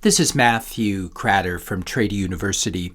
This is Matthew Cratter from Trady University,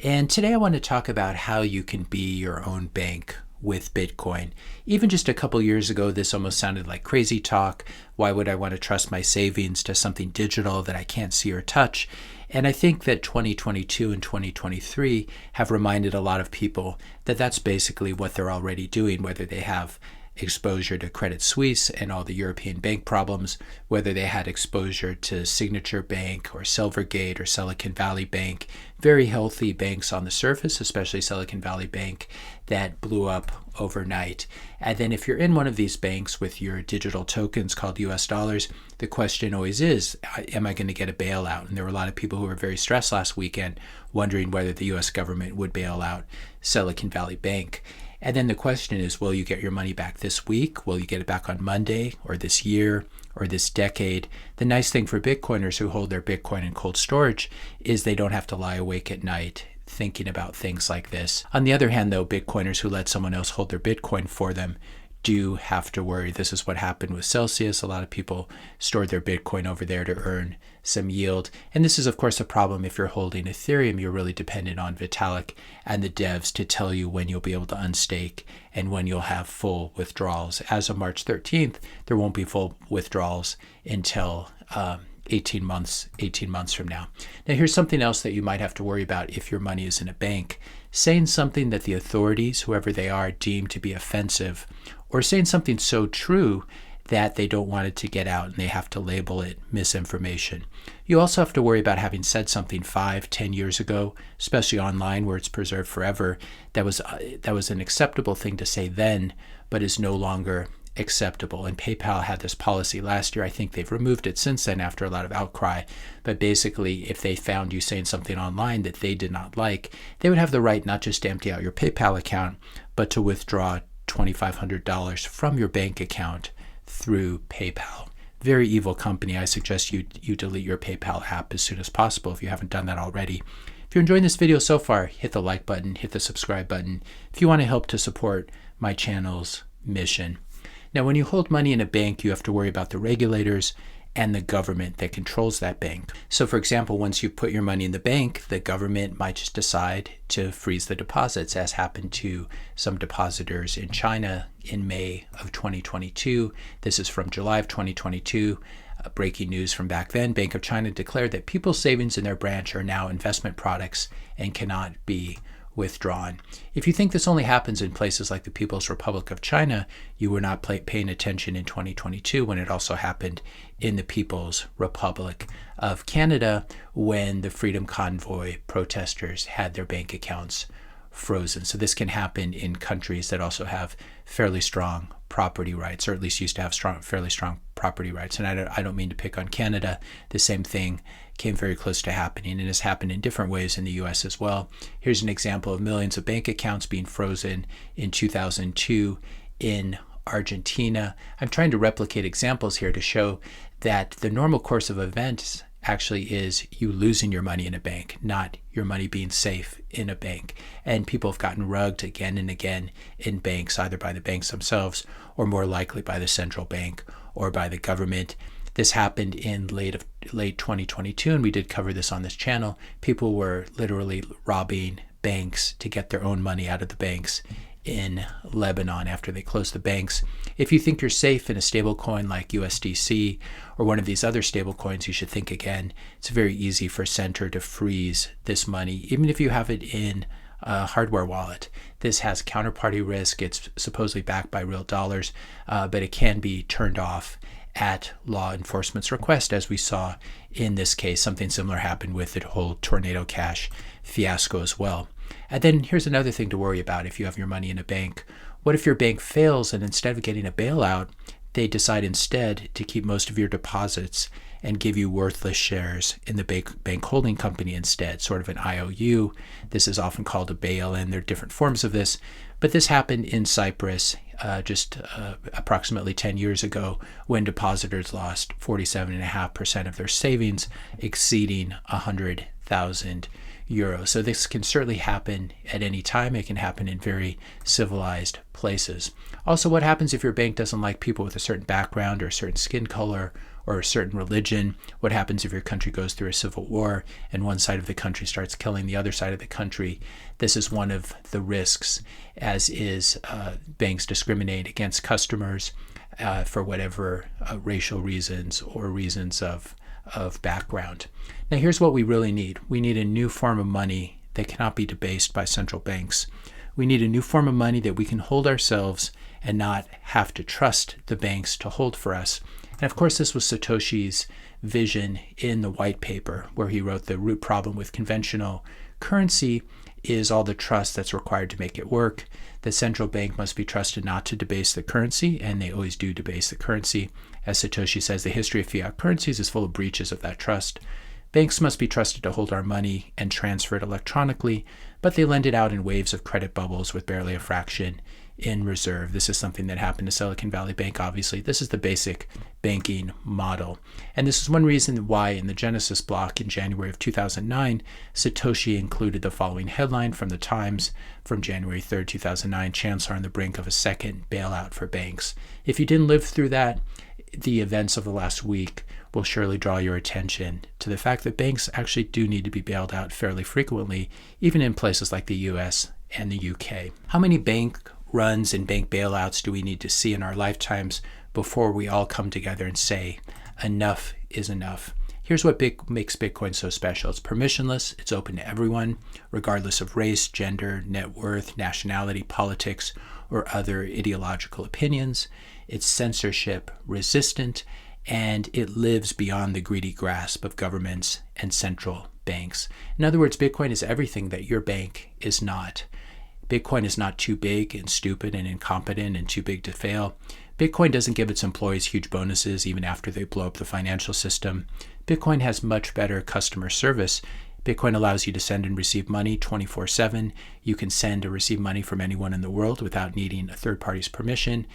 and today I want to talk about how you can be your own bank with Bitcoin. Even just a couple years ago, this almost sounded like crazy talk. Why would I want to trust my savings to something digital that I can't see or touch? And I think that 2022 and 2023 have reminded a lot of people that that's basically what they're already doing, whether they have exposure to Credit Suisse and all the European bank problems, whether they had exposure to Signature Bank or Silvergate or Silicon Valley Bank, very healthy banks on the surface, especially Silicon Valley Bank, that blew up overnight. And then if you're in one of these banks with your digital tokens called US dollars, the question always is, am I going to get a bailout? And there were a lot of people who were very stressed last weekend wondering whether the US government would bail out Silicon Valley Bank. And then the question is, will you get your money back this week? Will you get it back on Monday or this year or this decade? The nice thing for Bitcoiners who hold their Bitcoin in cold storage is they don't have to lie awake at night thinking about things like this. On the other hand, though, Bitcoiners who let someone else hold their Bitcoin for them do have to worry. This is what happened with Celsius. A lot of people stored their Bitcoin over there to earn some yield. And this is, of course, a problem if you're holding Ethereum. You're really dependent on Vitalik and the devs to tell you when you'll be able to unstake and when you'll have full withdrawals. As of March 13th, there won't be full withdrawals until 18 months from now. Now, here's something else that you might have to worry about if your money is in a bank. Saying something that the authorities, whoever they are, deem to be offensive, or saying something so true that they don't want it to get out and they have to label it misinformation. You also have to worry about having said something 5-10 years ago, especially online where it's preserved forever, that was an acceptable thing to say then, but is no longer acceptable. And PayPal had this policy last year. I think they've removed it since then after a lot of outcry. But basically, if they found you saying something online that they did not like, they would have the right not just to empty out your PayPal account, but to withdraw $2,500 from your bank account through PayPal. Very evil company. I suggest you delete your PayPal app as soon as possible if you haven't done that already. If you're enjoying this video so far, hit the like button, hit the subscribe button if you want to help to support my channel's mission. Now, when you hold money in a bank, you have to worry about the regulators and the government that controls that bank. So, for example, once you put your money in the bank, the government might just decide to freeze the deposits, as happened to some depositors in China in May of 2022. This is from July of 2022. Breaking news from back then, Bank of China declared that people's savings in their branch are now investment products and cannot be withdrawn. If you think this only happens in places like the People's Republic of China, you were not paying attention in 2022 when it also happened in the People's Republic of Canada when the Freedom Convoy protesters had their bank accounts frozen. So this can happen in countries that also have fairly strong property rights, or at least used to have fairly strong property rights. And I don't mean to pick on Canada. The same thing came very close to happening and has happened in different ways in the US as well. Here's an example of millions of bank accounts being frozen in 2002 in Argentina. I'm trying to replicate examples here to show that the normal course of events actually is you losing your money in a bank, not your money being safe in a bank. And people have gotten rugged again and again in banks, either by the banks themselves or more likely by the central bank or by the government. This happened in late 2022, and we did cover this on this channel. People were literally robbing banks to get their own money out of the banks in Lebanon after they closed the banks. If you think you're safe in a stablecoin like USDC or one of these other stablecoins, you should think again. It's very easy for Center to freeze this money, even if you have it in a hardware wallet. This has counterparty risk. It's supposedly backed by real dollars, but it can be turned off at law enforcement's request, as we saw in this case. Something similar happened with the whole Tornado Cash fiasco as well. And then here's another thing to worry about if you have your money in a bank. What if your bank fails and instead of getting a bailout, they decide instead to keep most of your deposits and give you worthless shares in the bank holding company instead, sort of an IOU. This is often called a bail-in. There are different forms of this, but this happened in Cyprus just approximately 10 years ago when depositors lost 47.5% of their savings, exceeding 100,000 euros. So this can certainly happen at any time. It can happen in very civilized places. Also, what happens if your bank doesn't like people with a certain background or a certain skin color or a certain religion? What happens if your country goes through a civil war and one side of the country starts killing the other side of the country? This is one of the risks, as is banks discriminate against customers for whatever racial reasons or reasons of background. Now, here's what we really need. We need a new form of money that cannot be debased by central banks. We need a new form of money that we can hold ourselves and not have to trust the banks to hold for us. And of course, this was Satoshi's vision in the white paper, where he wrote the root problem with conventional currency is all the trust that's required to make it work. The central bank must be trusted not to debase the currency, and they always do debase the currency. As Satoshi says, the history of fiat currencies is full of breaches of that trust. Banks must be trusted to hold our money and transfer it electronically, but they lend it out in waves of credit bubbles with barely a fraction in reserve. This is something that happened to Silicon Valley Bank, obviously. This is the basic banking model. And this is one reason why in the Genesis block in January of 2009, Satoshi included the following headline from the Times from January 3rd, 2009, Chancellor on the brink of a second bailout for banks. If you didn't live through that, the events of the last week will surely draw your attention to the fact that banks actually do need to be bailed out fairly frequently, even in places like the US and the UK. How many bank runs and bank bailouts do we need to see in our lifetimes before we all come together and say, enough is enough? Here's what makes Bitcoin so special. It's permissionless. It's open to everyone, regardless of race, gender, net worth, nationality, politics, or other ideological opinions. It's censorship resistant, and it lives beyond the greedy grasp of governments and central banks. In other words, Bitcoin is everything that your bank is not. Bitcoin is not too big and stupid and incompetent and too big to fail. Bitcoin doesn't give its employees huge bonuses even after they blow up the financial system. Bitcoin has much better customer service. Bitcoin allows you to send and receive money 24/7. You can send or receive money from anyone in the world without needing a third party's permission.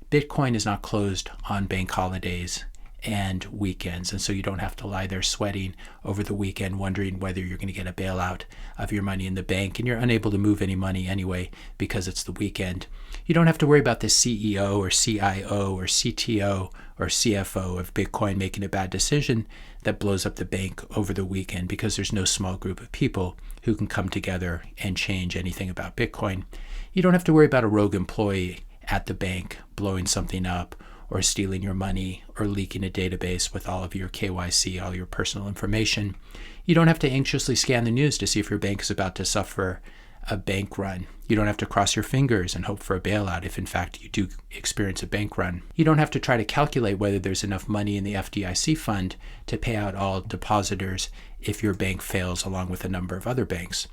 Bitcoin is not closed on bank holidays and weekends, and so you don't have to lie there sweating over the weekend wondering whether you're going to get a bailout of your money in the bank, and you're unable to move any money anyway because it's the weekend. You don't have to worry about the CEO or CIO or CTO or CFO of Bitcoin making a bad decision that blows up the bank over the weekend, because there's no small group of people who can come together and change anything about Bitcoin. You don't have to worry about a rogue employee at the bank blowing something up or stealing your money or leaking a database with all of your KYC, all your personal information. You don't have to anxiously scan the news to see if your bank is about to suffer a bank run. You don't have to cross your fingers and hope for a bailout if in fact you do experience a bank run. You don't have to try to calculate whether there's enough money in the FDIC fund to pay out all depositors if your bank fails along with a number of other banks.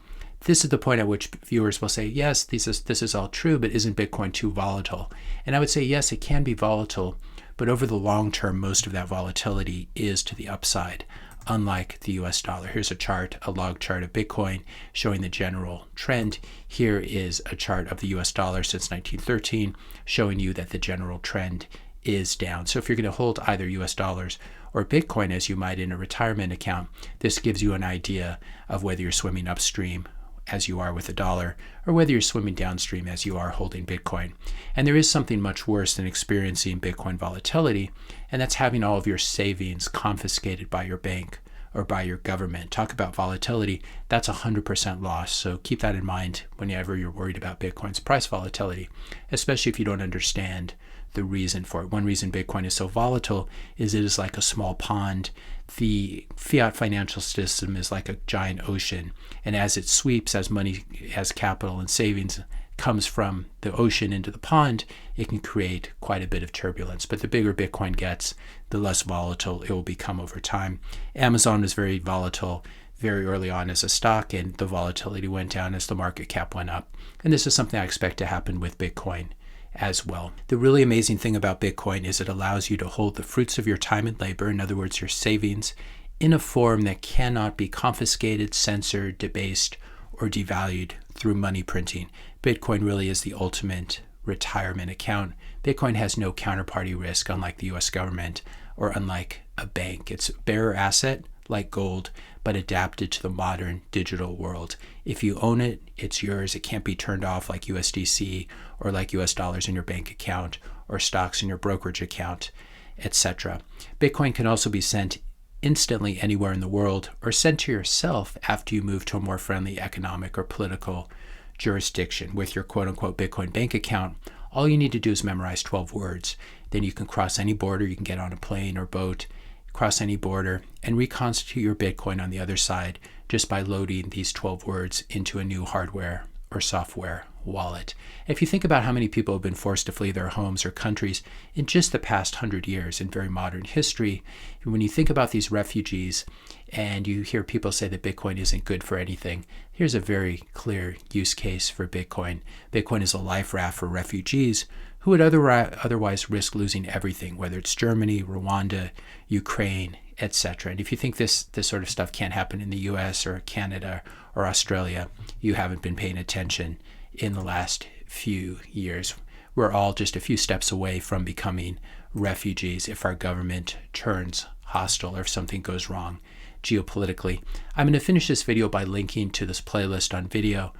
This is the point at which viewers will say, yes, this is all true, but isn't Bitcoin too volatile? And I would say, yes, it can be volatile, but over the long term, most of that volatility is to the upside, unlike the US dollar. Here's a chart, a log chart of Bitcoin showing the general trend. Here is a chart of the US dollar since 1913, showing you that the general trend is down. So if you're going to hold either US dollars or Bitcoin, as you might in a retirement account, this gives you an idea of whether you're swimming upstream as you are with a dollar, or whether you're swimming downstream as you are holding Bitcoin. And there is something much worse than experiencing Bitcoin volatility, and that's having all of your savings confiscated by your bank or by your government. Talk about volatility, that's 100% loss. So keep that in mind whenever you're worried about Bitcoin's price volatility, especially if you don't understand the reason for it. One reason Bitcoin is so volatile is it is like a small pond. The fiat financial system is like a giant ocean, and as it sweeps, as money, as capital and savings comes from the ocean into the pond, it can create quite a bit of turbulence. But the bigger Bitcoin gets, the less volatile it will become over time. Amazon was very volatile very early on as a stock, and the volatility went down as the market cap went up. And this is something I expect to happen with Bitcoin as well. The really amazing thing about Bitcoin is it allows you to hold the fruits of your time and labor, in other words, your savings, in a form that cannot be confiscated, censored, debased, or devalued through money printing. Bitcoin really is the ultimate retirement account. Bitcoin has no counterparty risk, unlike the US government or unlike a bank. It's a bearer asset like gold, but adapted to the modern digital world. If you own it, it's yours. It can't be turned off like USDC or like US dollars in your bank account or stocks in your brokerage account. etc. Bitcoin can also be sent instantly anywhere in the world or sent to yourself after you move to a more friendly economic or political jurisdiction. With your quote-unquote Bitcoin bank account, all you need to do is memorize 12 words. Then you can cross any border. You can get on a plane or boat, cross any border, and reconstitute your Bitcoin on the other side just by loading these 12 words into a new hardware or software wallet. If you think about how many people have been forced to flee their homes or countries in just the past 100 years in very modern history, when you think about these refugees and you hear people say that Bitcoin isn't good for anything, here's a very clear use case for Bitcoin. Bitcoin is a life raft for refugees who would otherwise risk losing everything, whether it's Germany, Rwanda, Ukraine, etc. And if you think this sort of stuff can't happen in the US or Canada or Australia, you haven't been paying attention in the last few years. We're all just a few steps away from becoming refugees if our government turns hostile or if something goes wrong geopolitically. I'm going to finish this video by linking to this playlist on video,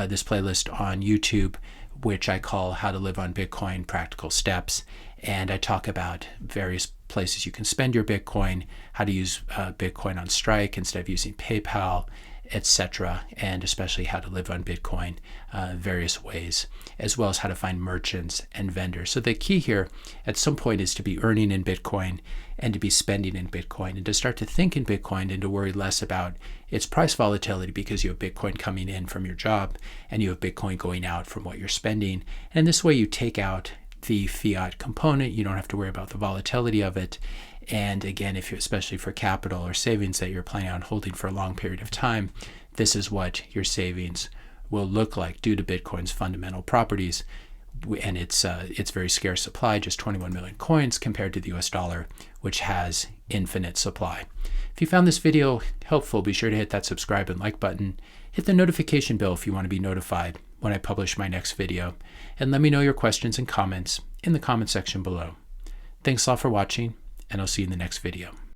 this playlist on YouTube, which I call How to Live on Bitcoin Practical Steps. And I talk about various places you can spend your Bitcoin, how to use Bitcoin on Strike instead of using PayPal, etc., and especially how to live on Bitcoin various ways, as well as how to find merchants and vendors. So the key here at some point is to be earning in Bitcoin and to be spending in Bitcoin and to start to think in Bitcoin and to worry less about its price volatility because you have Bitcoin coming in from your job and you have Bitcoin going out from what you're spending. And this way you take out the fiat component. You don't have to worry about the volatility of it. And again, if you, especially for capital or savings that you're planning on holding for a long period of time, this is what your savings will look like due to Bitcoin's fundamental properties. And it's very scarce supply, just 21 million coins compared to the US dollar, which has infinite supply. If you found this video helpful, be sure to hit that subscribe and like button. Hit the notification bell if you want to be notified when I publish my next video. And let me know your questions and comments in the comment section below. Thanks a lot for watching, and I'll see you in the next video.